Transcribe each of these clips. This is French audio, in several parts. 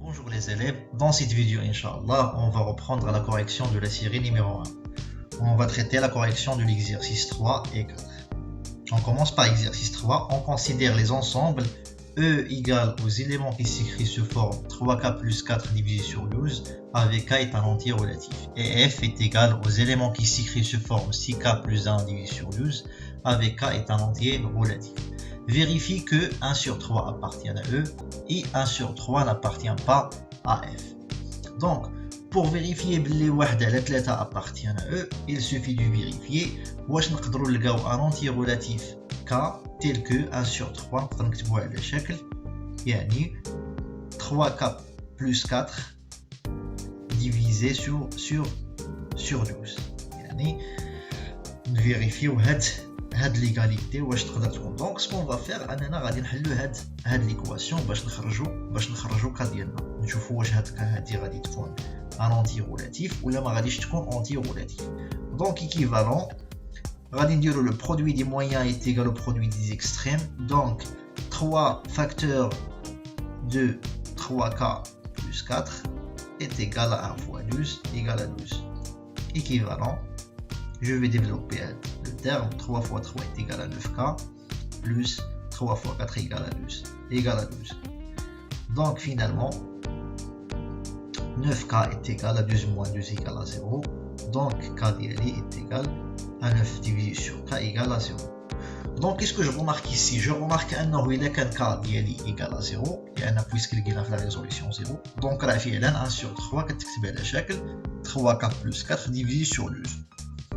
Bonjour les élèves, dans cette vidéo, Inch'Allah, on va reprendre la correction de la série numéro 1. On va traiter la correction de l'exercice 3 et 4. On commence par exercice 3, on considère les ensembles E égale aux éléments qui s'écrivent sous forme 3K plus 4 divisé sur 12, avec K est un entier relatif. Et F est égal aux éléments qui s'écrivent sous forme 6K plus 1 divisé sur 12, avec K est un entier relatif. Vérifie que 1 sur 3 appartient à E et 1 sur 3 n'appartient pas à F. Donc, pour vérifier que les 1 على 3 appartient à E, il suffit de vérifier واش نقدروا نلقاو un entier relatif K tel que 1 sur 3 نقدر نكتبوه على شكل يعني 3K plus 4 divisé sur 12. يعني نفيريفيو هاد l'égalité واش تقدر تكون. دونك سكون فا فير اننا غادي نحلو هاد ليكواسيون باش نخرجو كا ديالنا، نشوفو واش هاد كا هادي غادي تكون ان اونتي رولاتيف ولا ما غاديش تكون اونتي رولاتيف. دونك ايكيفالون غادي نديرو لو برودوي دي مويان est égal au produit des extrêmes. Donc 3 facteurs de 3K plus 4 est égal à 1 fois 12 égale à 12. Équivalent, je vais développer le terme 3 fois 3 est égal à 9K plus 3 fois 4 égale à 12 égale à 12. Donc finalement 9K est égal à 12 moins 2 égale à 0. Donc K est égal à 9 divisé sur K égale à 0. Donc qu'est-ce que je remarque ici? Je remarque que K égale à 0 puisque il est la résolution 0. Donc là il y a 1 sur 3 كتكتب على شكل 3K plus 4 divisé sur 12.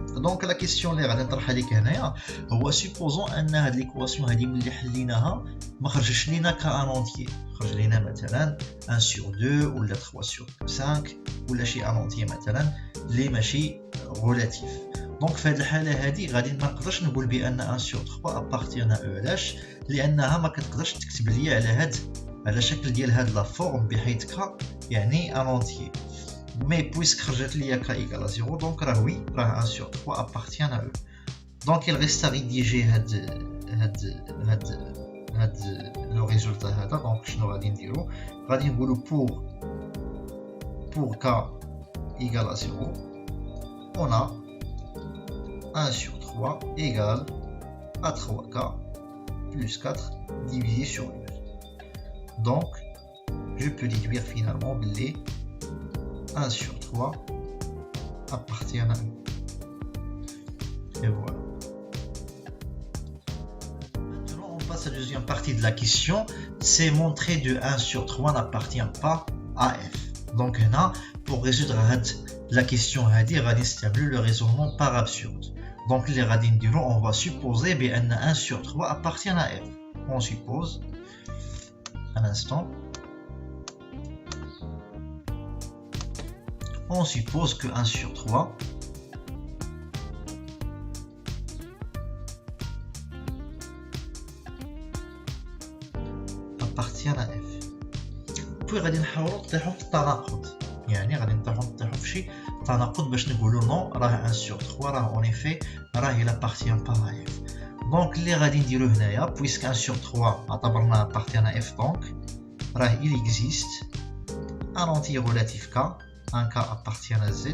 دونك لا كيسيون اللي غادي نطرحها لك هنايا هو سيبوزون ان هاد ليكواسيون هادي ملي حليناها ما خرجش لينا كان اونتيي، خرج لينا مثلا 1 sur 2 ولا 3 sur 5 ولا شي اونتيي مثلا اللي ماشي رولاتيف. دونك في هاد الحاله هادي غادي ما نقدرش نقول بان 1 sur 3 ابارتيان ا او. علاش؟ لانها ما كتقدرش تكتب ليا على شكل ديال هاد لا فورم بحيث كا يعني اونتيي. Mais puisque خرجت ليا K égale à 0, donc راه وي راه 1 sur 3 appartient à eux. Donc il reste à rédiger le résultat هذا. donc شنو غادي نديرو؟ غادي نقولو pour K égale à 0 on a 1 sur 3 égale à 3K plus 4 divisé sur 12. Donc je peux déduire finalement les 1 sur 3 appartient à eux. Et voilà. Maintenant, on passe à la deuxième partie de la question. C'est montrer que 1 sur 3 n'appartient pas à F. Donc, là, pour résoudre la question, on va établir le raisonnement par absurde. Donc, les radines diront, on va supposer que 1 sur 3 appartient à F. On suppose, un instant, on suppose que 1 sur 3 appartient à F. puis غادي نحاولوا نطيحوا في التناقض، يعني غادي نطيحوا في شي تناقض باش نقولوا نو راه 1 sur 3 راه اون ايفي راه il appartient pas à F. دونك اللي غادي نديرو هنايا puisque 1 sur 3 اعتبرنا appartient à F donc راه il existe un entier relatif K, un K appartient à Z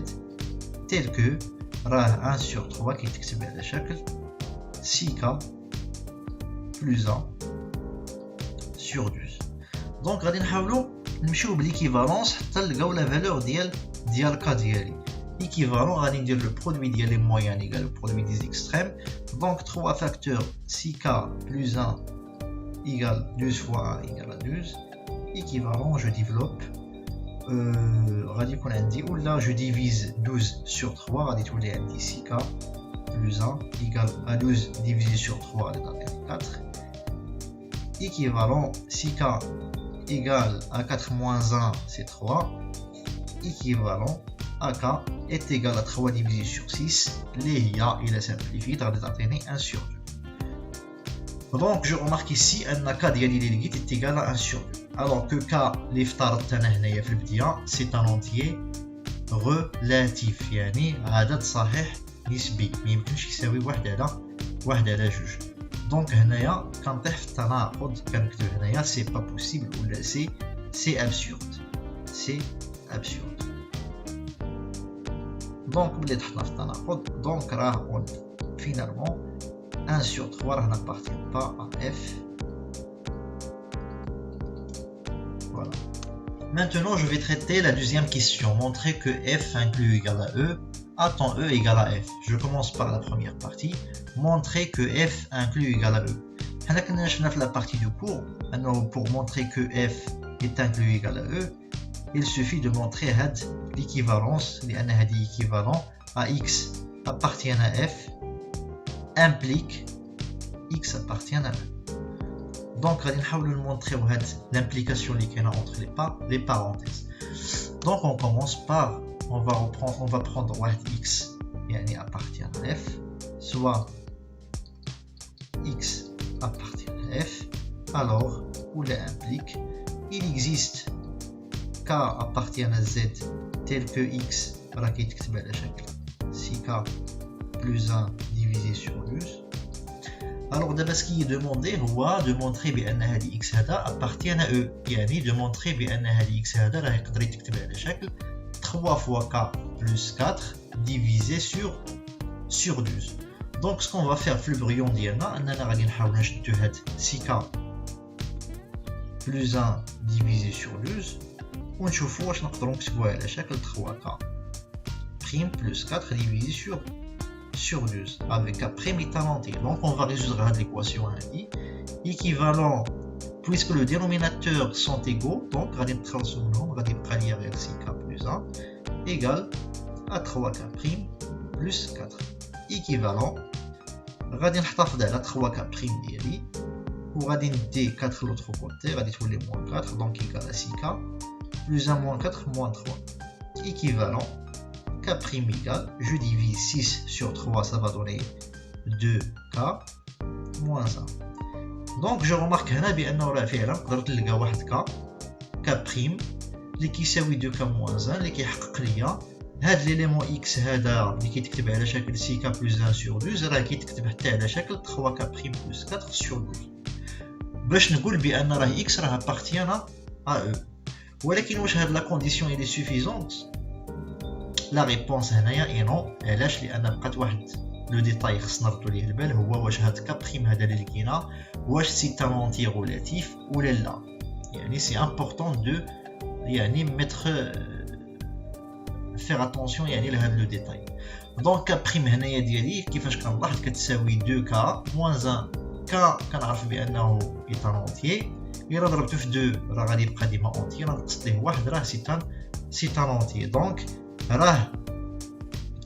tel que 1 sur 3 qui est à la شكل 6K plus 1 sur 12. Donc غادي نحاولوا نمشيو بالإيكيفالونس حتى نلقاو لا فالور ديال K ديالي. Équivalent غادي ندير le produit ديال les moyens égale le produit des extrêmes. Donc 3 facteurs 6K plus 1 égale 12 fois 1 égale à 12. Équivalent, je développe غادي يكون عندي ولا je divise 12 sur 3 غادي تولي عندي 6K plus 1 égale à 12 divisé sur 3 غادي تعطيني 4. Équivalent 6K égale à 4 moins 1 c'est 3. Équivalent AK est égal à 3 divisé sur 6 اللي هي إلا simplifié غادي تعطيني 1 sur 2. Donc je remarque ici أن K ديالي اللي لقيت est égal à 1 sur 2. Alors que K اللي افترضت انا هنايا في البداية c'est un entier relatif، يعني عدد صحيح نسبي ما يمكنش يساوي 1 على 2. دونك هنايا كنطيح في التناقض، كنكتب هنايا سي با بوسيبل ولا سي ابسورد. c'est absurde. Donc donc finalement 1 sur 3 n'appartient pas à f. Voilà. Maintenant je vais traiter la deuxième question, montrer que f inclut ou égal à e, attend e égale à f. Je commence par la première partie, montrer que f inclut ou égal à e. La partie du cours, pour montrer que f est inclus ou égal à e, il suffit de montrer l'équivalence, équivalent à x appartient à f, implique x appartient à e. Donc, on va montrer l'implication entre les parenthèses. Donc, on commence par, on va prendre x appartient à f, soit x appartient à f, alors, où implique, il existe k appartient à z tel que x, si k plus 1 divisé sur 12. Alors d'abord ce qui est demandé c'est de montrer que x appartient à e, de montrer que x يقدر يتكتب على شكل 3 fois k plus 4 divisé sur 12. Donc ce qu'on va faire في البريون ديالنا اننا غادي نحاول نشدو هاد 6k plus 1 divisé sur 12 ونشوفوا واش نقدروا نكتبوها على شكل 3k prime plus 4 divisé sur 12 avec k prime est en entier. Donc on va résoudre l'équation équivalent, puisque le dénominateur sont égaux, donc on va transformer, on va prendre 6k plus 1 égale à 3k prime plus 4 équivalent. غادي نحتفظ على 3k prime ديالي وغادي ندي 4 de l'autre côté, غادي تولي moins 4, donc égal à 6k plus 1 moins 4 moins 3 équivalent k prime égale, je divise 6 sur 3, ça va donner 2k moins 1. Donc je remarque هنا بأنه راه فعلا قدرت نلقى واحد k prime اللي كيساوي 2k moins 1 اللي كيحقق ليا هاد ليليمون x هذا اللي كيتكتب على شكل 6k plus 1 sur 12 راه كيتكتب حتى على شكل 3k prime plus 4 sur 12 باش نقول بأن راه x راه appartient à e. ولكن واش هاد لا كونديسيون اللي سوفيزونت؟ لا ريبونس هنايا اي نو. علاش؟ لان بقات واحد لو ديتاي خصنا نردو ليه البال، هو واش هاد كا بريم هذا اللي لقينا واش سي ان اونتي ريلاتيف ولا لا. يعني سي امبورطون دو يعني ميتر فير اتونسيون يعني لهاد لو ديتاي. دونك كا بريم هنايا ديالي كيفاش كنلاحظ كتساوي 2k موان 1 k كنعرف بانه اي ان اونتي، الا ضربته في 2 راه غادي يبقى ديما اونتي، نقص ليه واحد راه سي ان اونتي. دونك راه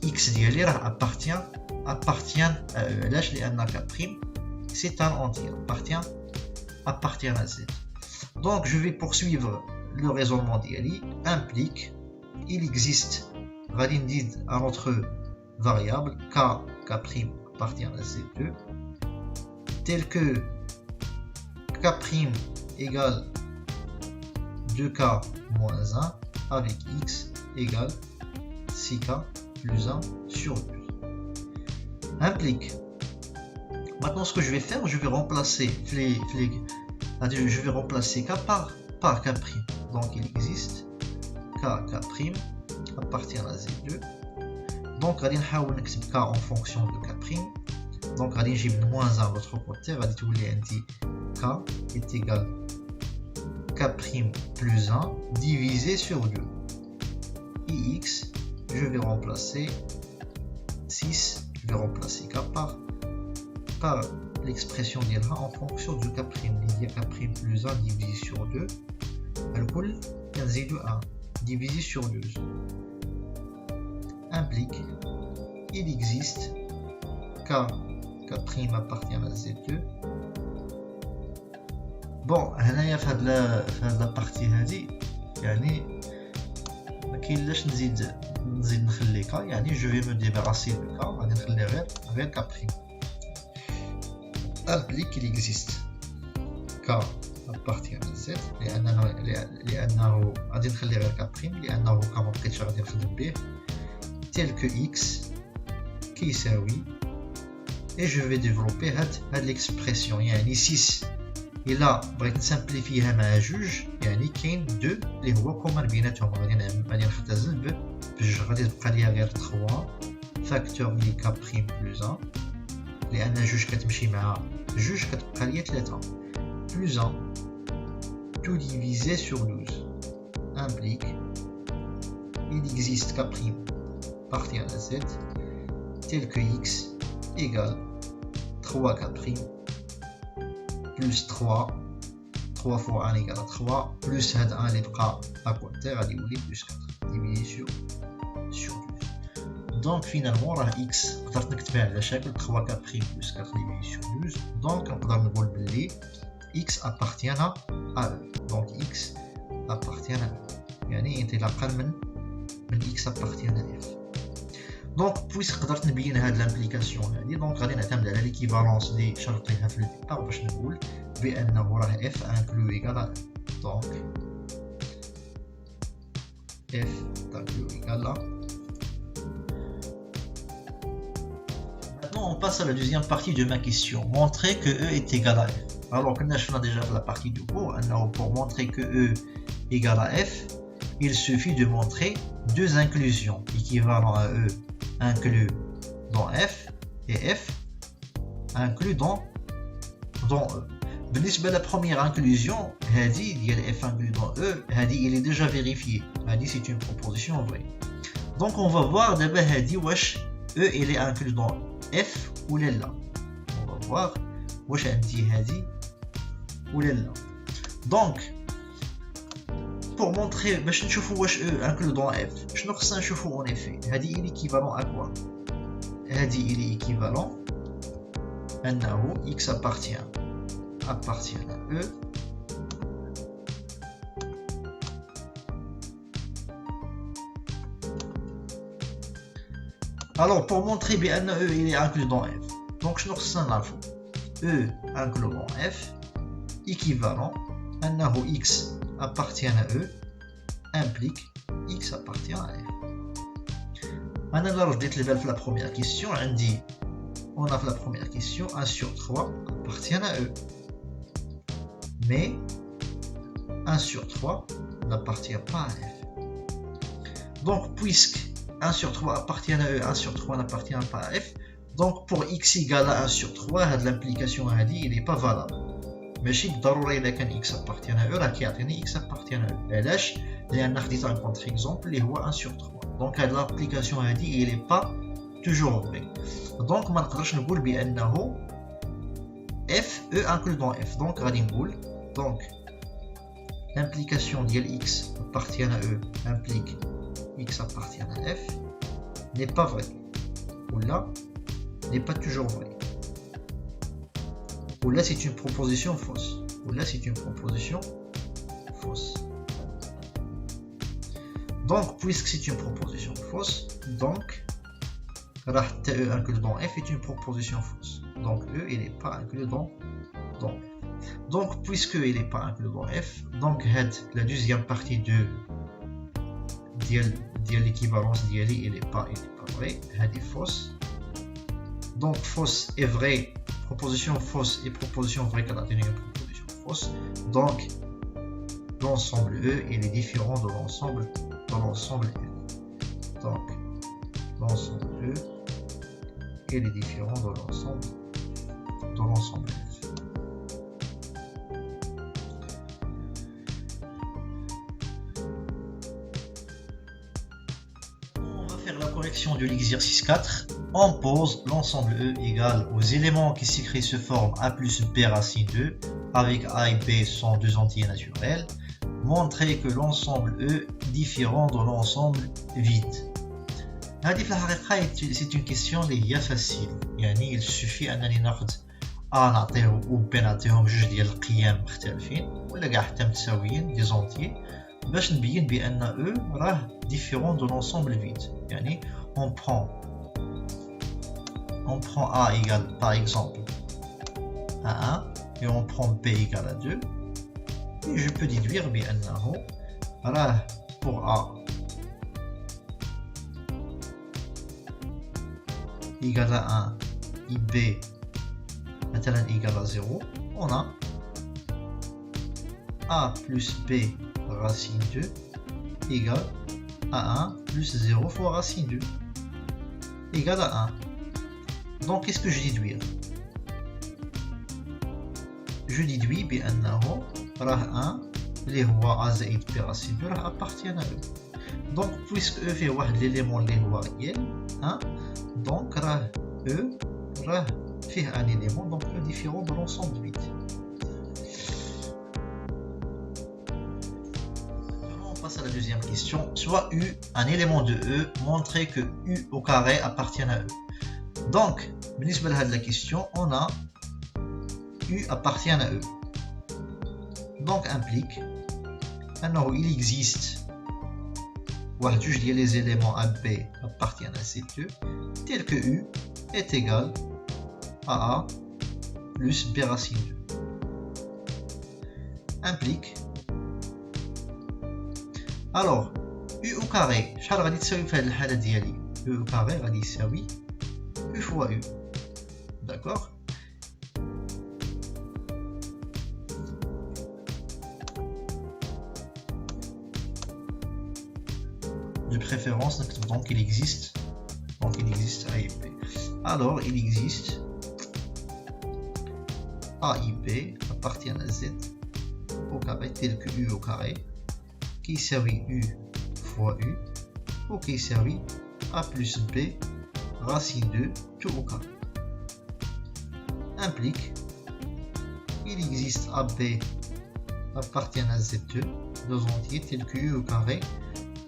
x ديالي راه appartient علاش؟ لان k prime c'est un entier appartient à z. Donc je vais poursuivre le raisonnement ديالي. Implique il existe غادي نزيد un autre variable k prime appartient à z2 tel que k prime égale 2k moins 1 avec x égale 6k plus 1 sur 12. Implique. Maintenant, ce que je vais faire, je vais remplacer je vais remplacer k par k prime. Donc, il existe k prime appartient à z2. Donc, غادي نحاول نكتب k en fonction de k prime. Donc, غادي نجيب moins 1 de l'autre côté. غادي تولي عندي k est égal k prime plus 1 divisé sur 2. ix, je vais remplacer 6, je vais remplacer k par l'expression d'Ilha en fonction du k prime. Il y a k prime plus 1 divisé sur 2, le kol de 1 divisé sur 2. Implique, il existe k prime appartient à z2. Bon, هنايا في هاد لا بارتي هادي يعني ما كاينلاش نزيد نخلي كا، يعني جو في مو ديباراسي دو كا، غادي نخلي غير كا بريم. implique qu'il existe k appartient à z لانه غادي نخلي غير كا بريم لانه كا ما بقيتش غادي نخدم به tel que x كيساوي et je vais développer هاد l'expression يعني 6 إلا بغيت نسامبليفيها مع جوج يعني كاين دو اللي هو كومان بيناتهم. غادي نختزل بجوج، غادي تبقى ليا غير 3 فاكتور لي ك بريم بلوز 1 لأن جوج كتمشي مع جوج كتبقى ليا 3 بلوز 1 tout divisé sur 12 implique il existe k' partie à la 7 tel que x égale 3k' plus 3 fois 1 égale 3 plus هاد 1 اللي بقى à côté غادي يولي plus 4 divisé sur 12. Donc finalement راه x قدرت نكتبها على شكل 3k' plus 4 divisé sur 12. Donc نقدر نقول بلي x appartient à E. Donc x appartient à E. يعني انطلاقا من x appartient à f. Donc بويسك قدرت نبين هاد لامبليكاسيون هادي، دونك غادي نعتمد على ليكيفالونس اللي شرطيها في الديبار باش نقول بانه راه f انكلو ايكال E. Donc f inclus égale à. Maintenant on passe à la deuxième partie de ma question. Montrer que E est égal à f. Alors qu'on a déjà la partie du cours, pour montrer que E égale à f, il suffit de montrer deux inclusions équivalentes à E inclus dans f et f inclus dans E. بالنسبة la première inclusion, هذه ديال f inclus dans E, هذه il est déjà vérifié. هذه c'est une proposition vraie. Donc on va voir d'abord هذه واش E il est inclus dans f ou là. On va voir واش عندي هذه ou là. Donc pour montrer باش نشوفوا واش E inclus dans f شنو خصنا نشوفوا en effet هذه il est équivalent à quoi. هذه il est équivalent أنه x appartient à E alors pour montrer bien E il est inclus dans f donc شنو خصنا نعرفوا E inclus dans f équivalent أنه x appartient à E implique x appartient à f. أنا اللي رديت البال في la première question عندي on a fait la première question 1 sur 3 appartient à E mais 1 sur 3 n'appartient pas à f. Donc puisque 1 sur 3 appartient à E, 1 sur 3 n'appartient pas à f, donc pour x égale à 1 sur 3 l'implication il n'est pas valable. ماشي ضروري إذا كان x appartient à E راه كيعطيني x appartient à E. علاش؟ لأن خديت un contre exemple اللي هو 1 sur 3. donc هاد l'application il n'est pas toujours vrai. donc ما نقدرش نقول بأنه f E inclus dans f. donc غادي نقول donc l'implication ديال x appartient à E implique x appartient à f n'est pas vrai ou là n'est pas toujours vrai ou là c'est une proposition fausse ou là c'est une proposition fausse. Donc puisque c'est une proposition fausse donc E inclus dans f est une proposition fausse donc E il n'est pas inclus dans f. Donc puisque il n'est pas inclus dans f donc la deuxième partie de l'équivalence il n'est pas vrai est fausse. Donc fausse est vrai, proposition fausse et proposition vraie quand on a une proposition fausse. Donc l'ensemble E il est différent de l'ensemble F. Donc l'ensemble E il est différent de l'ensemble F. Correction de l'exercice 4, on pose l'ensemble E égale aux éléments qui s'écrivent se forment A plus B racine 2 avec A et B sont deux entiers naturels. Montrer que l'ensemble E différent de l'ensemble vide. C'est une question qui est facile. Il suffit أنني ناخذ A نعطيه و B نعطيهم جوج ديال القيم مختلفين ولا كاع حتى متساويين دي زونتيي باش نبين بأن E راه différent de l'ensemble vide. يعني on prend A égale par exemple à 1 et on prend B égale à 2 et je peux déduire بأنه راه pour A égale à 1 et B مثلا égale à 0 on a a plus b racine 2 égale à 1 plus 0 fois racine 2 égale à 1. Donc qu'est-ce que je déduis? Je déduis بأنه راه 1 اللي هو a زائد b racine 2 راه appartient à E. Donc puisque E fait واحد l'élément اللي هو réel 1, donc راه E راه فيه un élément, donc E différent de l'ensemble de 8. On passe à la deuxième question. Soit U, un élément de E, montrer que U au carré appartient à E. Donc, بالنسبة لهاد la question, on a U appartient à E. Donc implique il existe واحد جوج ديال les éléments A B appartiennent à ces deux, tel que U est égal à A plus B racine 2. Implique alors U au carré شحال غادي تساوي في هذه الحالة ديالي؟ U au carré غادي يساوي U fois U. D'accord. De préférence, donc il existe A et B. Alors il existe A et B appartiennent à Z au carré tel que U au carré qui servit U fois U ou qui servit A plus B racine 2 tout au carré. Implique il existe AB appartiennent à Z2 deux entiers tels que U au carré.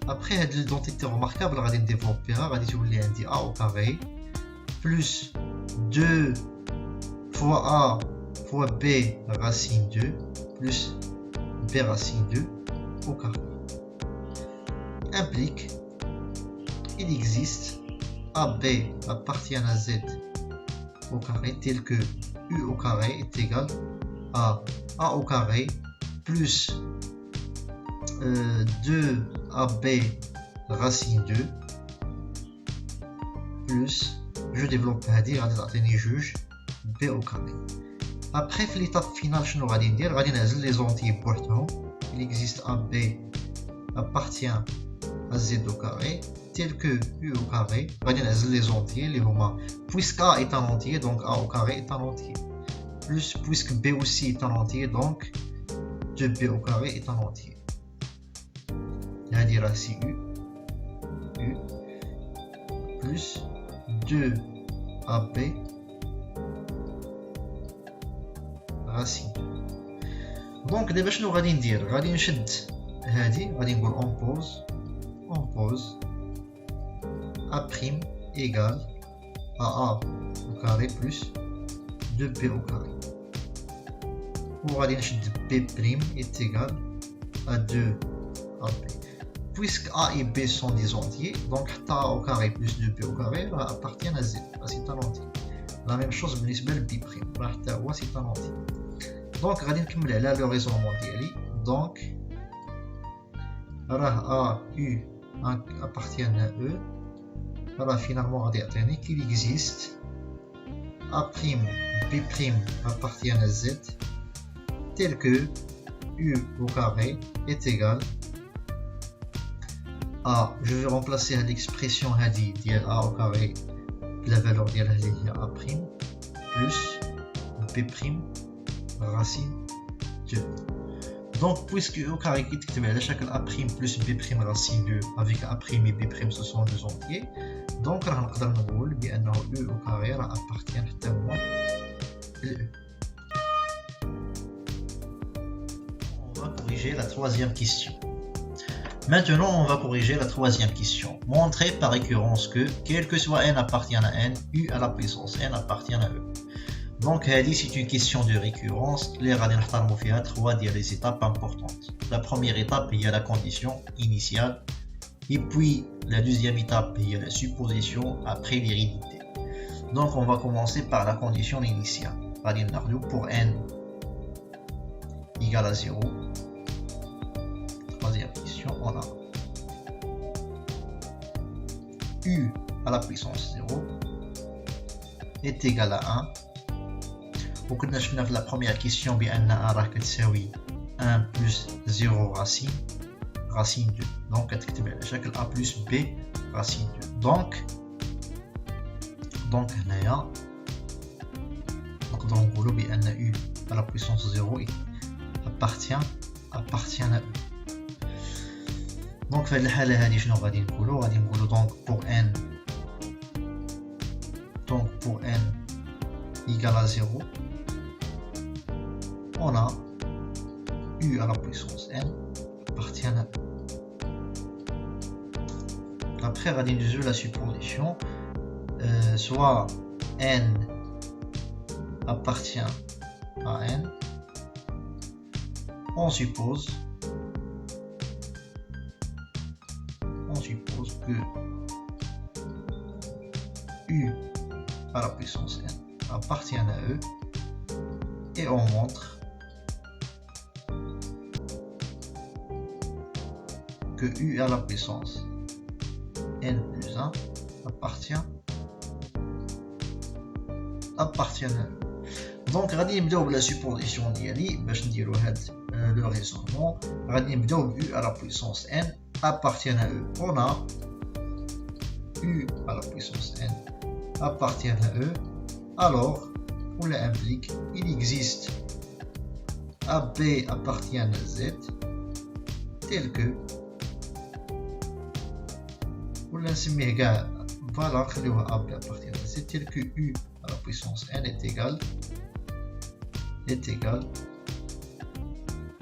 Après cette identité remarquable, on va développer A au carré plus 2 fois A fois B racine 2 plus B racine 2 au carré. Implique il existe AB appartient à Z au carré tel que U au carré est égal à A au carré plus 2 AB racine 2 plus je développe هذه غادي تعطيني جوج B au carré. Après في l'étape finale شنو غادي ندير؟ غادي نعزل les entiers بوحدهم. Il existe AB appartient à Z au carré tel que U au carré. غادي نعزل les entiers اللي هما puisque A est un entier donc A au carré est un entier plus puisque B aussi est un entier donc 2B au carré est un entier. هذه راه سي U plus 2 AB racine. دونك دابا شنو غادي ندير؟ غادي نشد هذه غادي نقول on pose A prime égale à A au carré plus 2B au carré. وغادي نشد B prime est égal à 2 AB. Puisque A et B sont des entiers, donc A au carré plus 2B au carré appartiennent à Z, c'est un entier. La même chose بالنسبة ل B prime, حتى هو c'est un entier. Donc غادي نكمل على le raisonnement ديالي. Donc راه A U appartiennent à E. راه finalement غادي يعطيني qu'il existe A prime B prime appartiennent à Z tel que U au carré est égal A, je vais remplacer l'expression هذه ديال A au carré la valeur ديالها اللي هي A prime plus B prime racine 2. Donc puisque U au carré كيتكتب على شكل A prime plus B prime racine 2 avec A prime et B prime ce sont deux entiers, donc راه نقدر نقول بأنه U au carré راه appartient حتى هو ل E. On va corriger la troisième question. Maintenant, on va corriger la troisième question. Montrer par récurrence que, quel que soit n appartient à n, U à la puissance n appartient à E. Donc, c'est une question de récurrence. Les غادي نحترموا فيها 3 ديال les étapes importantes. La première étape, il y a la condition initiale. Et puis, la deuxième étape, il y a la supposition après l'hérédité. Donc, on va commencer par la condition initiale. غادي ناخذوا pour n égale à 0. Troisième question, on a U à la puissance 0 est égal à 1. وكنا شفنا في la première question بأن A راه كتساوي 1 1 plus 0 racine 2. Donc كتكتب على شكل a plus b racine 2. donc هنايا نقدروا نقولوا بان u à la puissance 0 appartient à u. donc في هذه الحاله هذه شنو غادي نقولوا donc pour n égale à 0, on a u à la puissance n appartient à u. Après, on va utiliser la supposition, soit n appartient à n, on suppose que u à la puissance n appartient à e, et on montre que u à la puissance n plus 1 appartient à e. Donc غادي نبداو بلا supposition ديالي باش نديرو هاد لو ريزونمون. غادي نبداو ب u à la puissance n appartient à e. On a u à la puissance n appartient à e. Alors, on implique il existe AB appartient à Z tel que ولا نسميه كاع فوالا نخليوها AB appartient à Z tel que u à la puissance n est égal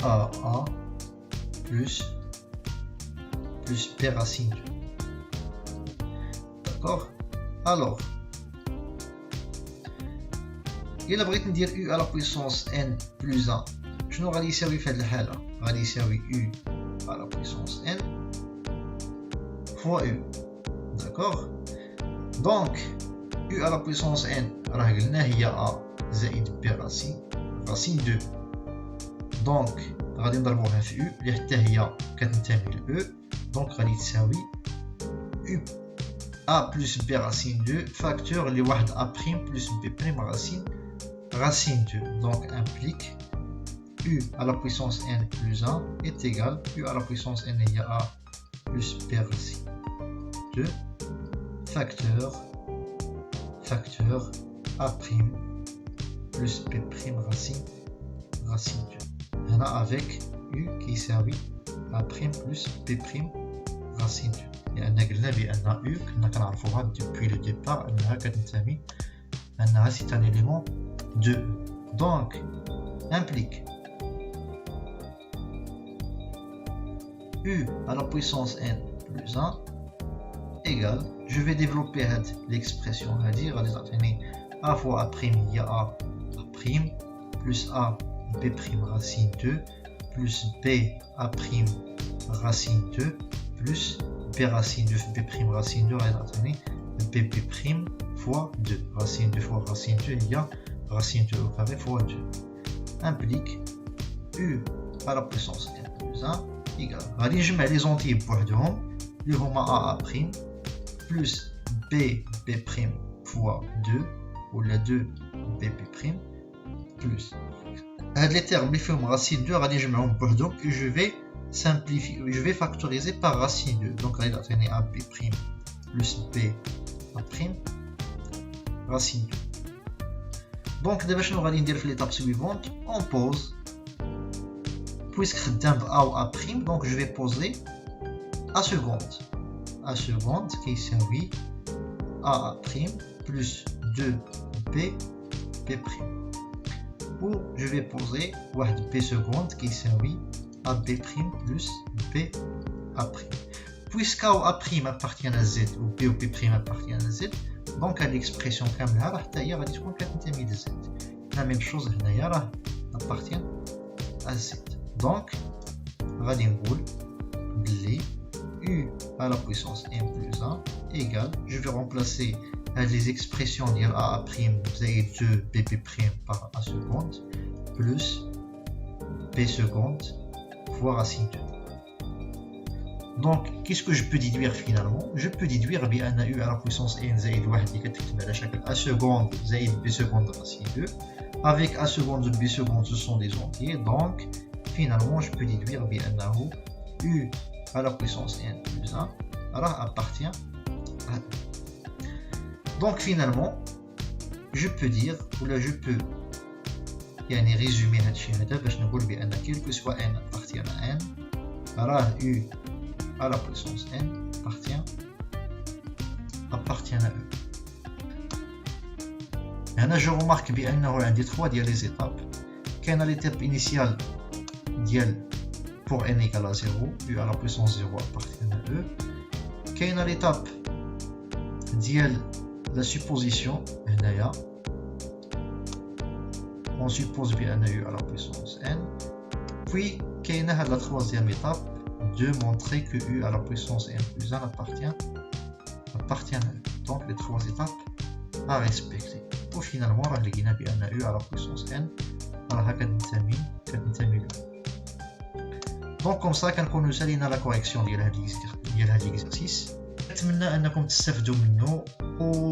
à A plus B racine 2. D'accord. Alors إلا بغيت ندير u à la puissance n plus 1 شنو غادي يساوي في هذه الحالة؟ غادي يساوي u à la puissance n fois u. D'accord. Donc u à la puissance n راه قلنا هي a زائد b racine 2. donc غادي نضربوها في u اللي حتى هي كتنتمي ل e. donc غادي تساوي u a plus b racine 2 facteur اللي واحد a prime plus b prime racine 2. donc implique u à la puissance n plus 1 est égal u à la puissance n هي a plus b racine 2 facteur a prime plus b prime racine 2. هنا avec u qui يساوي a prime plus b prime racine 2. لأن قلنا بأن u كنا كنعرفوها depuis le départ أنها كتنتمي أنها c'est un élément de e. donc implique u à la puissance n plus 1 égale, je vais développer l'expression غادي تعطيني a fois a prime هي a prime plus a b prime racine 2 plus b a prime racine 2 plus b racine 2 b prime racine 2 غادي تعطيني b prime fois 2 racine 2 fois racine 2 هي racine 2 au carré fois 2 implique u à la puissance n plus 1 égale غادي نجمع لي زونتي بوحدهم اللي هما a prime plus b prime fois 2 ولا 2 b prime plus هاد لي termes اللي فيهم racine 2 غادي نجمعهم بوحدهم et je vais factoriser par racine 2. donc غادي تعطيني a b prime plus b a prime racine 2. donc دابا شنو غادي ندير في l'étape suivante on pose puisque خدام ب a و a prime donc je vais poser a seconde qui يساوي a prime plus 2b prime ou je vais poser واحد b seconde qui يساوي a b prime plus b a prime. puisque a ou a prime appartient à z ou b ou b prime appartient à z donc l'expression كاملها راه حتى هي غادي تكون كتنتمي ل z. la même chose هنايا راه appartient à z. donc غادي نقول بلي u à la puissance n plus 1 égale, je vais remplacer les expressions de a prime زائد 2 bb prime par a seconde plus b seconde fois racine 2. donc qu'est-ce que je peux déduire finalement? je peux déduire بأن u à la puissance n زائد 1 اللي كتكتب على شكل a seconde زائد b seconde racine 2 avec a seconde b seconde ce sont des entiers. donc finalement je peux déduire bien u à la puissance n plus 1 appartient à E. Donc finalement je peux dire, ou là je peux résumer quel que soit n appartient à n, alors u à la puissance n appartient à E. Là je remarque bien qu'il y a 3 les étapes. Quelle est l'étape initiale pour n égale à 0, u à la puissance 0 appartient à E. Quelle est l'étape la supposition, on suppose bien u à la puissance n. Puis, quelle est la troisième étape de montrer que u à la puissance n plus 1 appartient à E. Donc, les 3 étapes à respecter. Pour finalement, on a bien u à la puissance n. Donc, comme ça, quand on nous aligne à la correction de l'exercice, j'espère que vous تستفدوا منه.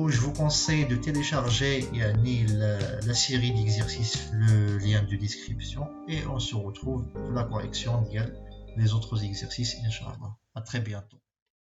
Je vous conseille de télécharger la série d'exercices, le lien de description, et on se retrouve pour la correction des autres exercices, Inch'Allah. À très bientôt.